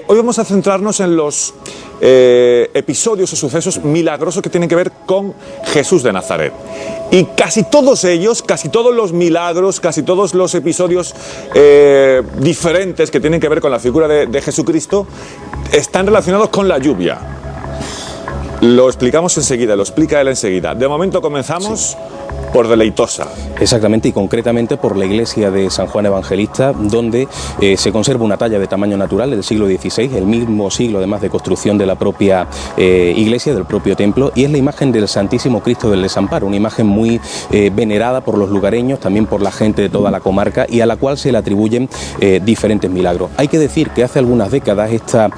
Hoy vamos a centrarnos en los episodios o sucesos milagrosos que tienen que ver con Jesús de Nazaret. Y casi todos ellos, casi todos los milagros, casi todos los episodios diferentes que tienen que ver con la figura de Jesucristo están relacionados con la lluvia. Lo explicamos enseguida, lo explica él enseguida. De momento comenzamos por Deleitosa. Exactamente, y concretamente por la iglesia de San Juan Evangelista, donde se conserva una talla de tamaño natural del siglo XVI, el mismo siglo además de construcción de la propia iglesia, del propio templo, y es la imagen del Santísimo Cristo del Desamparo, una imagen muy venerada por los lugareños, también por la gente de toda la comarca, y a la cual se le atribuyen diferentes milagros. Hay que decir que hace algunas décadas esta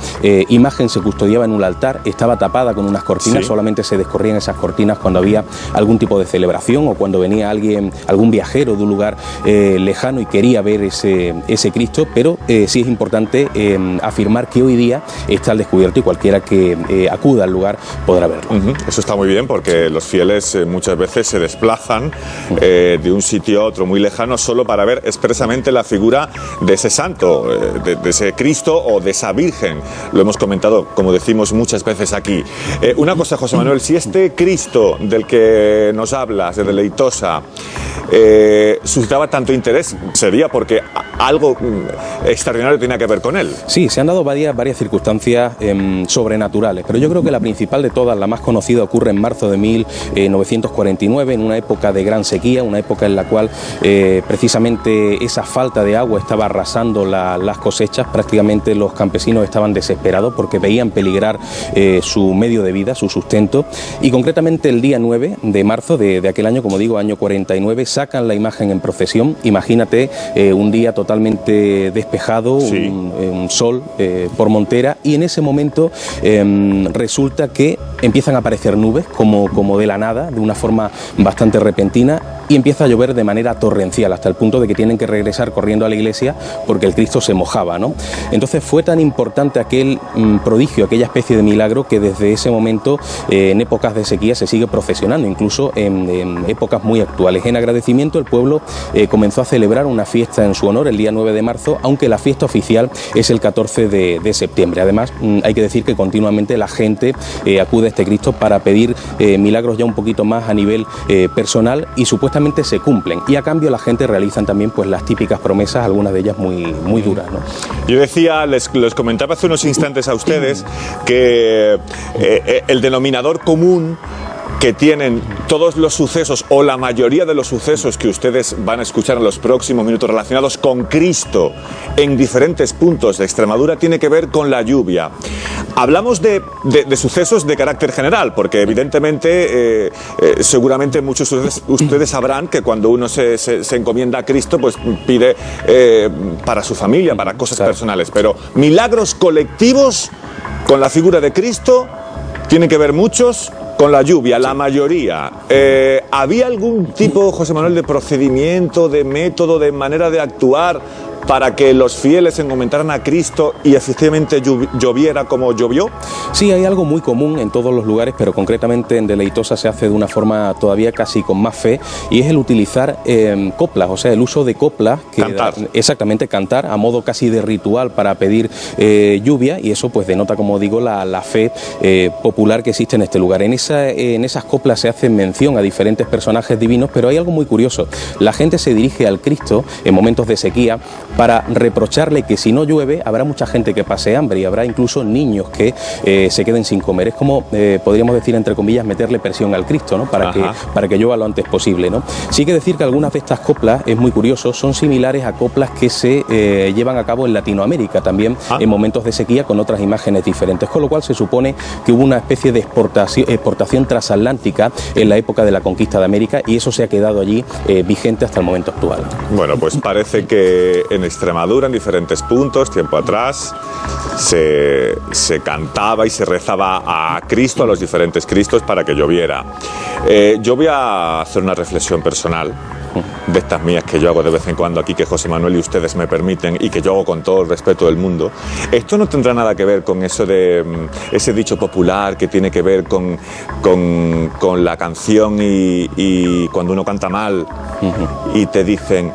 imagen se custodiaba en un altar, estaba tapada con unas cortinas, solamente se descorrían esas cortinas cuando había algún tipo de celebración o cuando venía algún viajero de un lugar lejano y quería ver ese Cristo, pero sí es importante afirmar que hoy día está al descubierto y cualquiera que acuda al lugar podrá verlo. Eso está muy bien, porque los fieles muchas veces se desplazan de un sitio a otro muy lejano solo para ver expresamente la figura de ese santo, de ese Cristo o de esa Virgen. Lo hemos comentado, como decimos muchas veces aquí. Una cosa, José Manuel, si este Cristo del que nos hablas, de Deleitosa, suscitaba tanto interés, sería porque algo extraordinario tenía que ver con él. Sí, se han dado varias circunstancias sobrenaturales, pero yo creo que la principal de todas, la más conocida, ocurre en marzo de 1949, en una época de gran sequía, una época en la cual precisamente esa falta de agua estaba arrasando las cosechas. Prácticamente los campesinos estaban desesperados porque veían peligrar su medio de vida, su sustento, y concretamente el día 9 de marzo de aquel año, como digo, año 49, sacan la imagen en procesión. Imagínate un día totalmente despejado, un sol por montera, y en ese momento resulta que empiezan a aparecer nubes como de la nada, de una forma bastante repentina, y empieza a llover de manera torrencial, hasta el punto de que tienen que regresar corriendo a la iglesia porque el Cristo se mojaba, ¿no? Entonces fue tan importante aquel prodigio, aquella especie de milagro, que desde ese momento, en épocas de sequía, se sigue procesionando, incluso en épocas muy actuales. En agradecimiento, el pueblo comenzó a celebrar una fiesta en su honor el día 9 de marzo, aunque la fiesta oficial es el 14 de septiembre. Además, hay que decir que continuamente la gente acude a este Cristo para pedir milagros ya un poquito más a nivel personal, y supuestamente se cumplen, y a cambio la gente realizan también pues las típicas promesas, algunas de ellas muy duras, ¿no? Yo decía, les comentaba hace unos instantes a ustedes que el denominador común que tienen todos los sucesos, o la mayoría de los sucesos que ustedes van a escuchar en los próximos minutos relacionados con Cristo en diferentes puntos de Extremadura, tiene que ver con la lluvia. Hablamos de sucesos de carácter general, porque evidentemente, seguramente muchos de ustedes sabrán que cuando uno se encomienda a Cristo, pues pide para su familia, para cosas personales, pero milagros colectivos con la figura de Cristo tienen que ver muchos con la lluvia, la mayoría. ¿Había algún tipo, José Manuel, de procedimiento, de método, de manera de actuar para que los fieles encomendaran a Cristo y efectivamente lloviera como llovió? Sí, hay algo muy común en todos los lugares, pero concretamente en Deleitosa se hace de una forma todavía casi con más fe, y es el utilizar coplas, o sea, el uso de coplas. Cantar. Exactamente, cantar a modo casi de ritual para pedir lluvia, y eso pues denota, como digo, la fe popular que existe en este lugar. En esas coplas se hace mención a diferentes personajes divinos, pero hay algo muy curioso. La gente se dirige al Cristo en momentos de sequía para reprocharle que si no llueve habrá mucha gente que pase hambre, y habrá incluso niños que se queden sin comer. Es como, podríamos decir entre comillas, meterle presión al Cristo, ¿no? Para que llueva lo antes posible, ¿no? Sí hay que decir que algunas de estas coplas, es muy curioso, son similares a coplas que se llevan a cabo en Latinoamérica también en momentos de sequía, con otras imágenes diferentes, con lo cual se supone que hubo una especie de exportación transatlántica en la época de la conquista de América, y eso se ha quedado allí vigente hasta el momento actual. Bueno, pues parece que en Extremadura, en diferentes puntos, tiempo atrás, se cantaba y se rezaba a Cristo, a los diferentes Cristos, para que lloviera. Yo voy a hacer una reflexión personal, de estas mías que yo hago de vez en cuando aquí, que José Manuel y ustedes me permiten, y que yo hago con todo el respeto del mundo. Esto no tendrá nada que ver con eso de ese dicho popular que tiene que ver con la canción, y cuando uno canta mal y te dicen: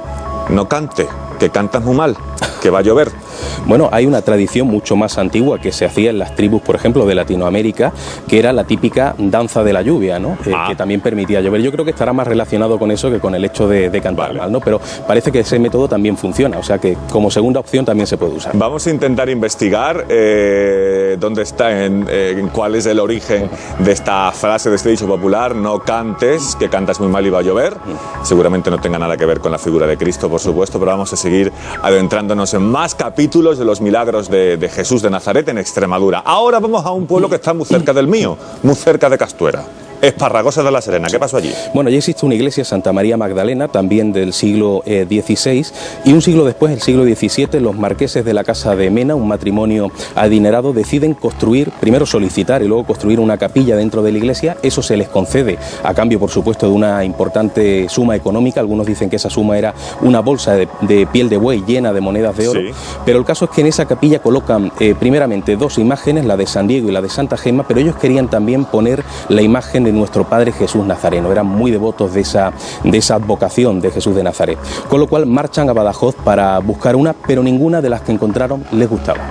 no cante, que cantas muy mal, que va a llover. Bueno, hay una tradición mucho más antigua que se hacía en las tribus, por ejemplo, de Latinoamérica, que era la típica danza de la lluvia, ¿no? Que también permitía llover. Yo creo que estará más relacionado con eso que con el hecho de cantar mal, ¿no? Pero parece que ese método también funciona, o sea que como segunda opción también se puede usar. Vamos a intentar investigar dónde está, en cuál es el origen de esta frase, de este dicho popular: no cantes, que cantas muy mal y va a llover. Seguramente no tenga nada que ver con la figura de Cristo, por supuesto, pero vamos a seguir adentrándonos en más capítulos de los milagros de Jesús de Nazaret en Extremadura. Ahora vamos a un pueblo que está muy cerca del mío, muy cerca de Castuera. Esparragosa de la Serena, ¿qué pasó allí? Bueno, allí existe una iglesia, Santa María Magdalena, también del siglo XVI, y un siglo después, el siglo XVII, los marqueses de la Casa de Mena, un matrimonio adinerado, deciden construir, primero solicitar y luego construir una capilla dentro de la iglesia. Eso se les concede a cambio, por supuesto, de una importante suma económica. Algunos dicen que esa suma era una bolsa de piel de buey llena de monedas de oro, sí. Pero el caso es que en esa capilla colocan primeramente dos imágenes, la de San Diego y la de Santa Gema, pero ellos querían también poner la imagen de nuestro Padre Jesús Nazareno. Eran muy devotos de esa advocación de Jesús de Nazaret, con lo cual marchan a Badajoz para buscar una, pero ninguna de las que encontraron les gustaba.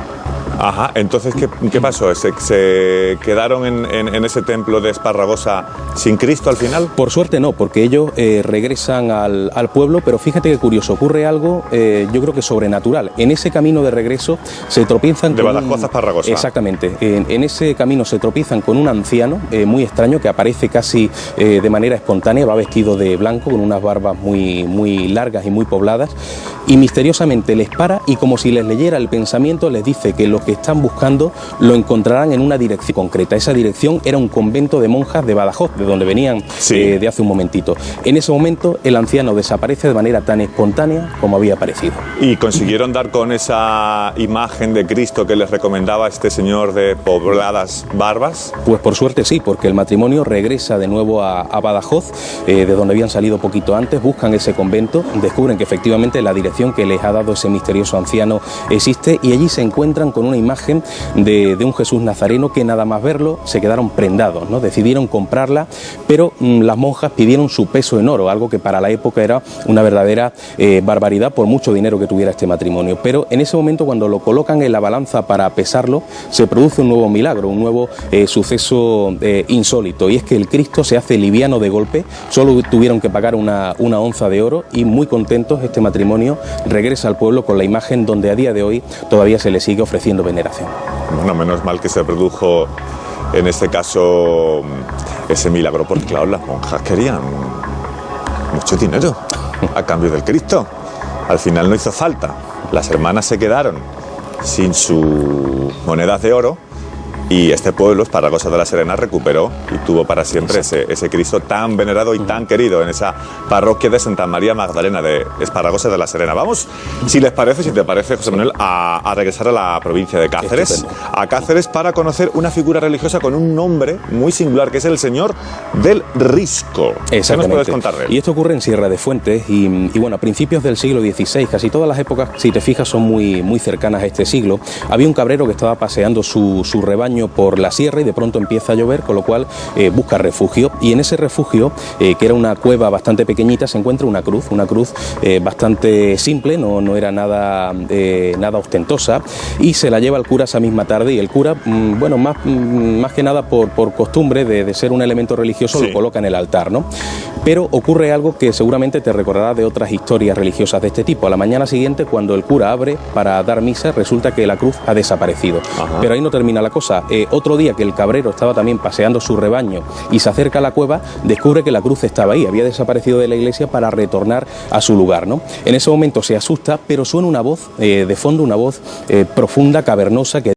Ajá, entonces, ¿qué pasó? ¿Se quedaron en ese templo de Esparragosa sin Cristo al final? Por suerte no, porque ellos regresan al pueblo, pero fíjate qué curioso, ocurre algo, yo creo que sobrenatural. En ese camino de regreso se tropiezan de Badajoz a Esparragosa. Exactamente, en ese camino se tropiezan con un anciano muy extraño que aparece casi de manera espontánea, va vestido de blanco con unas barbas muy largas y muy pobladas, y misteriosamente les para y, como si les leyera el pensamiento, les dice que lo que están buscando lo encontrarán en una dirección concreta. Esa dirección era un convento de monjas de Badajoz, de donde venían de hace un momentito. En ese momento el anciano desaparece de manera tan espontánea como había aparecido. ¿Y consiguieron dar con esa imagen de Cristo que les recomendaba este señor de pobladas barbas? Pues por suerte sí, porque el matrimonio regresa de nuevo a Badajoz, de donde habían salido poquito antes, buscan ese convento, descubren que efectivamente la dirección que les ha dado ese misterioso anciano existe, y allí se encuentran con una imagen de un Jesús Nazareno que nada más verlo se quedaron prendados, ¿no? Decidieron comprarla, pero las monjas pidieron su peso en oro, algo que para la época era una verdadera barbaridad por mucho dinero que tuviera este matrimonio. Pero en ese momento, cuando lo colocan en la balanza para pesarlo, se produce un nuevo milagro, un nuevo suceso insólito, y es que el Cristo se hace liviano de golpe. Solo tuvieron que pagar una onza de oro, y muy contentos este matrimonio regresa al pueblo con la imagen donde a día de hoy todavía se le sigue ofreciendo veneración. Bueno, menos mal que se produjo en este caso ese milagro, porque claro, las monjas querían mucho dinero a cambio del Cristo. Al final no hizo falta. Las hermanas se quedaron sin sus monedas de oro, y este pueblo, Esparragosa de la Serena, recuperó y tuvo para siempre ese Cristo tan venerado y tan querido en esa parroquia de Santa María Magdalena de Esparragosa de la Serena. Vamos, si les parece, si te parece, José Manuel, a regresar a la provincia de Cáceres. Estupendo. A Cáceres, para conocer una figura religiosa con un nombre muy singular, que es el Señor del Risco. ¿Qué nos puedes contar de él? Y esto ocurre en Sierra de Fuentes, y bueno, a principios del siglo XVI, casi todas las épocas, si te fijas, son muy cercanas a este siglo. Había un cabrero que estaba paseando su rebaño por la sierra, y de pronto empieza a llover, con lo cual busca refugio, y en ese refugio, que era una cueva bastante pequeñita, se encuentra una cruz bastante simple, no era nada ostentosa, y se la lleva al cura esa misma tarde, y el cura, bueno, más que nada por costumbre de ser un elemento religioso, lo coloca en el altar, ¿no? Pero ocurre algo que seguramente te recordará de otras historias religiosas de este tipo. A la mañana siguiente, cuando el cura abre para dar misa, resulta que la cruz ha desaparecido. Ajá. Pero ahí no termina la cosa. Otro día que el cabrero estaba también paseando su rebaño y se acerca a la cueva, descubre que la cruz estaba ahí, había desaparecido de la iglesia para retornar a su lugar, ¿no? En ese momento se asusta, pero suena una voz de fondo, una voz profunda, cavernosa, que